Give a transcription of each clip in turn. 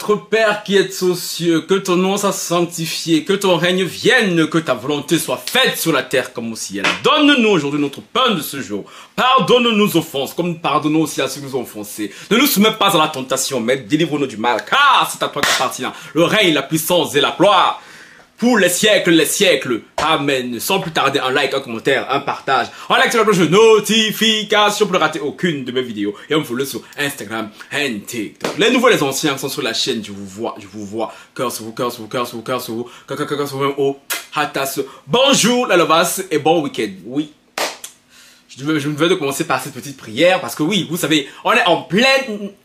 Notre Père qui es aux cieux, que ton nom soit sanctifié, que ton règne vienne, que ta volonté soit faite sur la terre comme au ciel. Donne-nous aujourd'hui notre pain de ce jour. Pardonne-nous nos offenses, comme nous pardonnons aussi à ceux qui nous ont offensés. Ne nous soumets pas à la tentation, mais délivre-nous du mal, car c'est à toi qu'appartient le règne, la puissance et la gloire. Pour les siècles. Amen. Sans plus tarder, un like, un commentaire, un partage. En activant la cloche de notification pour ne rater aucune de mes vidéos. Et on me follow sur Instagram et TikTok. Les nouveaux, les anciens sont sur la chaîne. Je vous vois. Cœur sur vous. Cœur sur vous. Oh, hatas. Bonjour, la lovasse et bon week-end. Oui. Je me veux de commencer par cette petite prière parce que oui, vous savez, on est en plein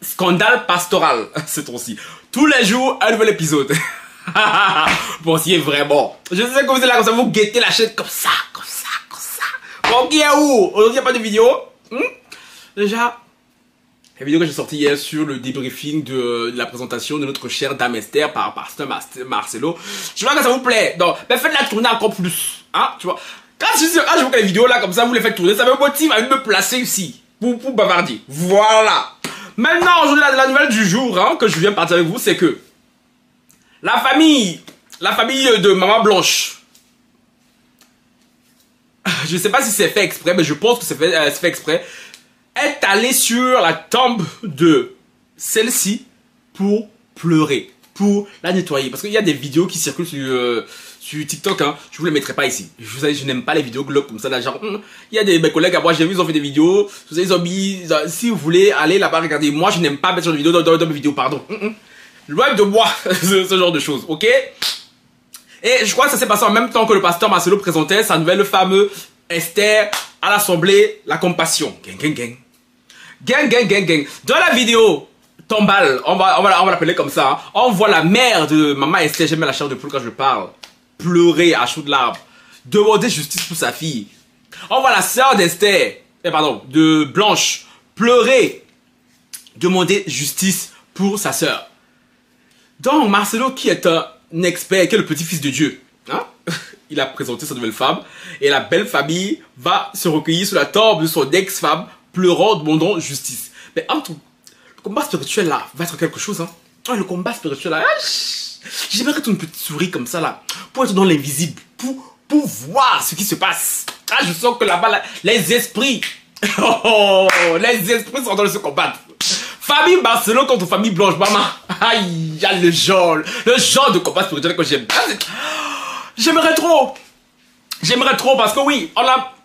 scandale pastoral ce temps-ci. Tous les jours, un nouvel épisode. Bon, si est vraiment. Je sais que vous êtes là comme ça, vous guettez la chaîne comme ça. Bon, qui est où? Aujourd'hui, il n'y a pas de vidéo. Déjà, la vidéo que j'ai sortie hier sur le débriefing de la présentation de notre chère Dame Esther par Pasteur Marcelo. Je vois que ça vous plaît. Donc, mais faites-la tourner encore plus. Hein, tu vois. Quand je vois que les vidéos là, comme ça, vous les faites tourner, ça me motive à me placer ici. Pour bavarder. Voilà. Maintenant, aujourd'hui, la nouvelle du jour, hein, que je viens partager avec vous, c'est que la famille de Maman Blanche, je ne sais pas si c'est fait exprès, mais je pense que c'est fait exprès, est allée sur la tombe de celle-ci pour pleurer, pour la nettoyer. Parce qu'il y a des vidéos qui circulent sur TikTok, hein. Je vous les mettrai pas ici. Je n'aime pas les vidéos glauques comme ça, là, genre, il y a mes collègues à moi, j'ai vu, ils ont fait des vidéos, ils ont mis, si vous voulez aller là-bas regarder, moi je n'aime pas mettre sur des vidéos dans mes vidéos, pardon. Loin de moi, ce genre de choses, ok? Et je crois que ça s'est passé en même temps que le pasteur Marcelo présentait sa nouvelle femme Esther à l'assemblée La Compassion. Gang. Dans la vidéo Tombale, on va l'appeler comme ça, hein, on voit la mère de Maman Esther, j'aime la chair de poule quand je parle, pleurer à chaudes larmes, demander justice pour sa fille. On voit la sœur d'Esther, de Blanche, pleurer, demander justice pour sa sœur. Donc, Marcelo, qui est un expert, qui est le petit-fils de Dieu, hein? Il a présenté sa nouvelle femme, et la belle famille va se recueillir sur la tombe de son ex-femme, pleurant, demandant justice. Mais entre le combat spirituel là, va être quelque chose, hein? Le combat spirituel là, j'aimerais être une petite souris comme ça là, pour être dans l'invisible, pour voir ce qui se passe. Ah, je sens que là-bas, les esprits, les esprits sont en train de se combattre. Famille Marcelo contre famille Blanche, maman. Aïe, il y a le genre de combat spirituel que j'aime. J'aimerais trop parce que oui,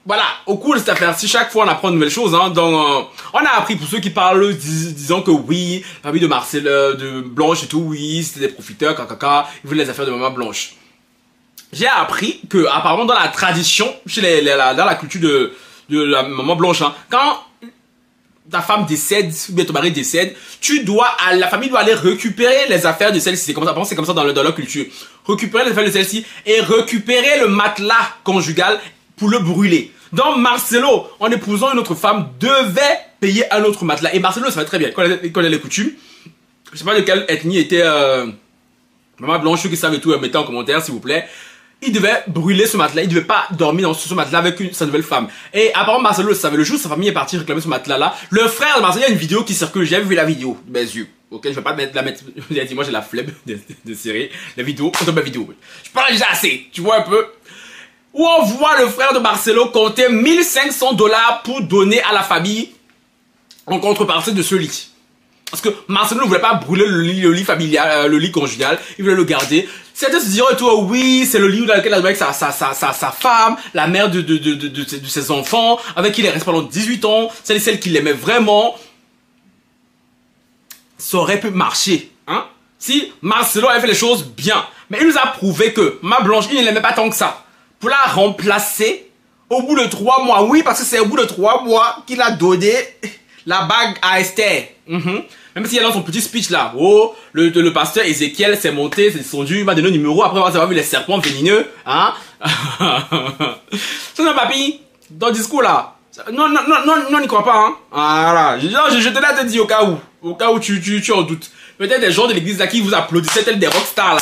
voilà, au cours de cette affaire-ci, chaque fois on apprend de nouvelles choses, hein. Donc, on a appris pour ceux qui parlent, disant que oui, la famille de Marcelo, de Blanche et tout, oui, c'était des profiteurs, ils voulaient les affaires de maman Blanche. J'ai appris que, apparemment, dans la tradition, dans la culture de la maman Blanche, hein, quand ta femme décède, ou bien ton mari décède, la famille doit aller récupérer les affaires de celle-ci. C'est comme ça dans leur culture. Récupérer les affaires de celle-ci et récupérer le matelas conjugal pour le brûler. Donc Marcelo, en épousant une autre femme, devait payer un autre matelas. Et Marcelo, ça va très bien. Il connaît les coutumes. Je sais pas de quelle ethnie était Maman Blanche, ceux qui savent et tout, mettez en commentaire s'il vous plaît. Il devait brûler ce matelas, il devait pas dormir sur ce matelas avec sa nouvelle femme. Et apparemment Marcelo le savait, le jour où sa famille est partie réclamer ce matelas là, le frère de Marcelo, il y a une vidéo qui circule, j'ai vu la vidéo de mes yeux. Ok, je vais pas la mettre, moi j'ai la flemme de serrer les vidéos, dans ma vidéo. Je parle déjà assez, tu vois un peu. Où on voit le frère de Marcelo compter 1500 $ pour donner à la famille en contrepartie de ce lit. Parce que Marcelo ne voulait pas brûler le lit familial, le lit conjugal, il voulait le garder. Certains se diront, toi, oui, c'est le lit dans lequel il a avec sa femme, la mère de ses enfants, avec qui il est resté pendant 18 ans, celle qui l'aimait vraiment. Ça aurait pu marcher, hein, si Marcelo avait fait les choses bien. Mais il nous a prouvé que Maman Blanche, il ne l'aimait pas tant que ça. Pour la remplacer, au bout de 3 mois, oui, parce que c'est au bout de 3 mois qu'il a donné la bague à Esther. Même s'il y a dans son petit speech là, oh, le pasteur Ézéchiel s'est monté, s'est descendu, il m'a donné le numéro, après avoir vu les serpents venimeux, hein. C'est non, papy, dans le discours là, non, n'y crois pas, hein. Voilà, je te l'ai dit au cas où tu en doutes. Peut-être des gens de l'église là qui vous applaudissaient tels des rockstars là.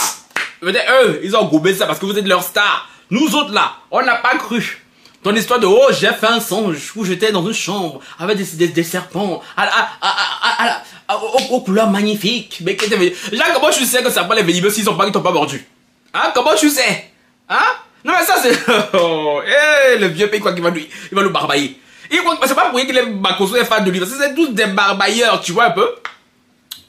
Peut-être eux, ils ont gobé ça parce que vous êtes leur star. Nous autres là, on n'a pas cru. Ton histoire de oh j'ai fait un songe où j'étais dans une chambre avec des serpents aux couleurs magnifiques. Mais Jacques, comment tu sais que ça pas les venimeux s'ils t'ont pas mordu? Hein, comment tu sais? Hein? Non mais ça c'est oh, hey, le vieux pays quoi il va nous barbailler. Et c'est pas pour rien que les Makosso est fan de lui, parce que c'est tous des barbailleurs, tu vois un peu.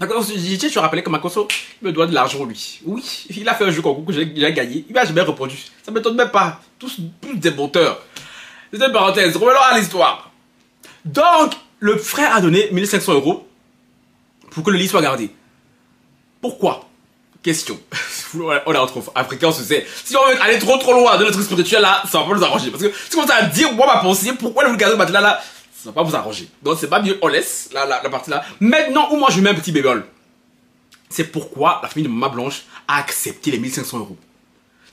Je te rappelais que Makosso me doit de l'argent lui. Oui, il a fait un jeu concours que j'ai gagné, il m'a jamais reproduit. Ça m'étonne même pas, tous des menteurs. C'est une parenthèse, revenons à l'histoire. Donc, le frère a donné 1500 € pour que le lit soit gardé. Pourquoi? Question. On est entre Africains, on se sait. Si on veut aller trop loin de notre spirituel là, ça va pas nous arranger. Parce que si on commence à dire, moi ma pensée, pourquoi vous gardez le matelas là, ça va pas vous arranger. Donc c'est pas mieux, on laisse la partie là. Maintenant, où moi je mets un petit bémol. C'est pourquoi la famille de Maman Blanche a accepté les 1500 €.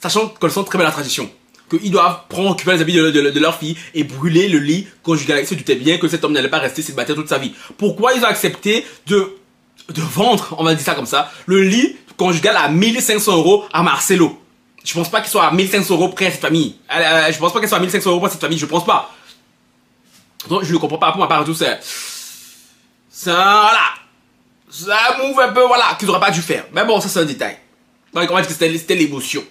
Sachant qu'elles sont très belle la tradition. Qu'ils doivent prendre, occuper les habits de leur fille et brûler le lit conjugal. Si tu t'es bien que cet homme n'allait pas rester célibataire toute sa vie. Pourquoi ils ont accepté de vendre, on va dire ça comme ça, le lit conjugal à 1500 € à Marcelo? Je pense pas qu'il soit à 1500 € près à cette famille. Je pense pas qu'il soit à 1500 € près à cette famille, je pense pas. Donc je ne comprends pas, pour ma part tout c'est voilà. C'est un move un peu, voilà, qu'ils n'auraient pas dû faire. Mais bon, ça c'est un détail. Donc on va dire que c'était l'émotion.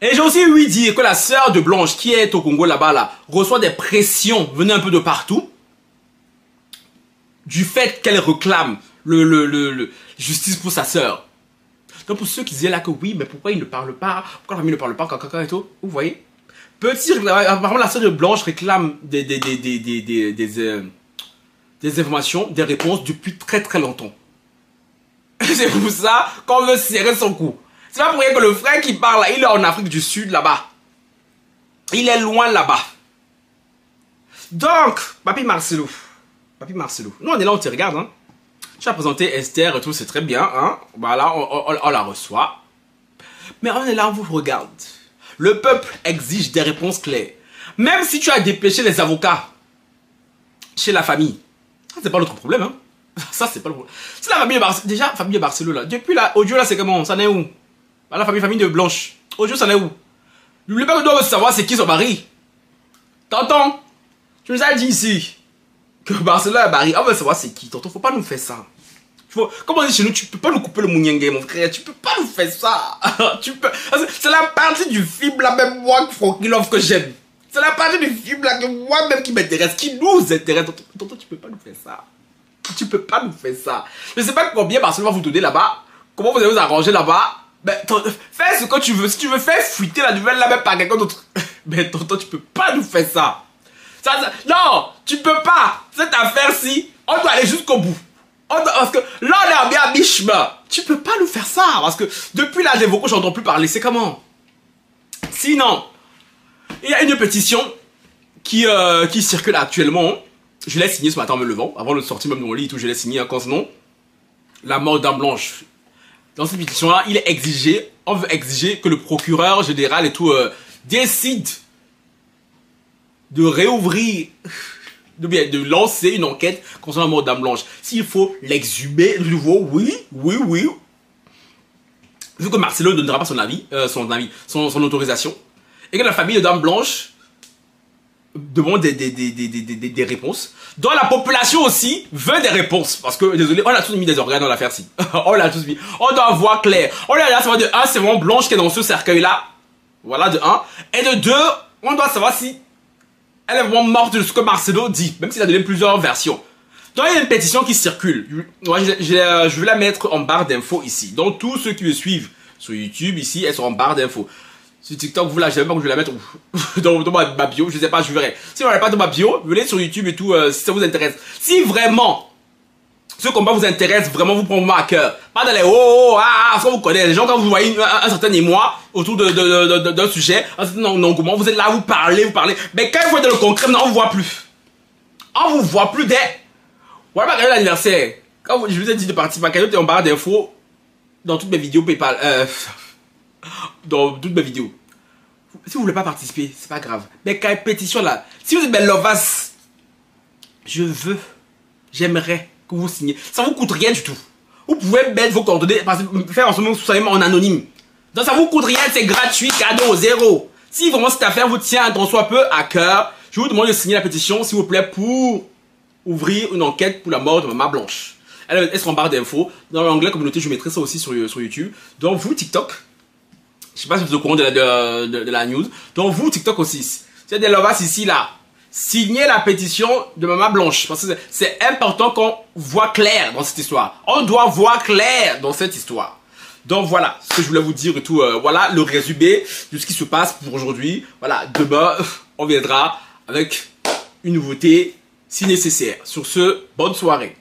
Et j'ai aussi ouï dire que la sœur de Blanche, qui est au Congo là-bas, là, reçoit des pressions venant un peu de partout. Du fait qu'elle réclame le justice pour sa sœur. Donc pour ceux qui disaient là que oui, mais pourquoi il ne parle pas, pourquoi la famille ne parle pas, caca et tout, vous voyez. Apparemment la sœur de Blanche réclame des informations, des réponses depuis très longtemps. C'est pour ça qu'on veut serrer son cou. C'est pas pour rien que le frère qui parle là, il est en Afrique du Sud là-bas. Il est loin là-bas. Donc, Papi Marcelo. Nous on est là, on te regarde, hein. Tu as présenté Esther et tout, c'est très bien, hein. Voilà, on la reçoit. Mais on est là, on vous regarde. Le peuple exige des réponses claires. Même si tu as dépêché les avocats chez la famille, ça c'est pas notre problème, hein. Ça c'est pas le problème. C'est la famille de Barcelo. Déjà, famille de Barcelo là. Depuis là, Audio là c'est comment? Ça n'est où? La famille de Blanche. Audio ça n'est où? Le peuple doit savoir c'est qui son mari. Tonton, tu nous as dit ici que Barcelo est mari. On veut savoir c'est qui. Tonton, faut pas nous faire ça. Comme on dit chez nous, tu peux pas nous couper le mouniengue, mon frère. Tu peux pas nous faire ça. Tu peux. C'est la partie du film là, même moi, Frankilov, que j'aime. C'est la partie du film là que moi-même qui m'intéresse, qui nous intéresse. Tonton, tu peux pas nous faire ça. Tu peux pas nous faire ça. Je sais pas combien Barcelone va vous donner là-bas. Comment vous allez vous arranger là-bas. Ben, fais ce que tu veux. Si tu veux faire fuiter la nouvelle là, même par quelqu'un d'autre. Ben, tonton, tu peux pas nous faire ça. Non, tu peux pas. Cette affaire-ci, on doit aller jusqu'au bout. Parce que là, on est bien à mi-chemin. Tu peux pas nous faire ça. Parce que depuis l'âge des vocaux, j'entends plus parler. C'est comment? Sinon, il y a une pétition qui circule actuellement. Je l'ai signé ce matin en me levant. Avant de sortir même de mon lit et tout, je l'ai signé en concernant la mort d'Anne Blanche. Dans cette pétition-là, il est exigé, on veut exiger que le procureur général et tout décide de réouvrir, de lancer une enquête concernant la mort d'Anne Blanche. S'il faut l'exhumer de nouveau, oui. Vu que Marcelo ne donnera pas son autorisation, et que la famille de Dame Blanche demande des réponses, dont la population aussi veut des réponses. Parce que, désolé, on a tous mis des organes dans l'affaire-ci. On l'a tous mis. On doit voir clair. On doit savoir de 1, c'est vraiment Blanche qui est dans ce cercueil-là. Voilà, de 1. Et de 2, on doit savoir si elle est vraiment morte de ce que Marcelo dit, même s'il a donné plusieurs versions. Donc il y a une pétition qui circule. Moi, je vais la mettre en barre d'infos ici. Donc tous ceux qui me suivent sur YouTube ici, elles sont en barre d'infos. Sur TikTok, vous là, je sais même pas que je vais la mettre dans ma bio, je sais pas, je verrai. Si vous n'avez pas dans ma bio, venez sur YouTube et tout, si ça vous intéresse. Si vraiment ce combat vous intéresse, vraiment vous prend à cœur. Pas dans les parce qu'on vous connaît. Les gens, quand vous voyez un certain émoi autour d'un sujet, un certain engouement, vous êtes là, vous parlez. Mais quand vous êtes dans le concret, on vous voit plus. On vous voit plus dès. Voilà, pas l'anniversaire. Quand je vous ai dit de participer à Caillot et en barre d'infos dans toutes mes vidéos PayPal. Dans toutes mes vidéos. Si vous voulez pas participer, c'est pas grave. Mais quand il y a une pétition là, si vous êtes belle lovas, j'aimerais que vous signiez. Ça vous coûte rien du tout. Vous pouvez mettre vos coordonnées, faire en ce moment en anonyme. Donc ça vous coûte rien, c'est gratuit, cadeau, zéro. Si vraiment cette affaire vous tient un tant soit peu à cœur, je vous demande de signer la pétition, s'il vous plaît, pour ouvrir une enquête pour la mort de Maman Blanche. Elle sera en barre d'infos. Dans l'onglet communauté, je mettrai ça aussi sur YouTube. Donc vous, TikTok, je sais pas si vous êtes au courant de la news. Donc vous, TikTok aussi, c'est des lovas ici, là. Signez la pétition de Maman Blanche. Parce que c'est important qu'on voit clair dans cette histoire. On doit voir clair dans cette histoire. Donc voilà ce que je voulais vous dire et tout. Voilà le résumé de ce qui se passe pour aujourd'hui. Voilà, demain, on viendra avec une nouveauté si nécessaire. Sur ce, bonne soirée.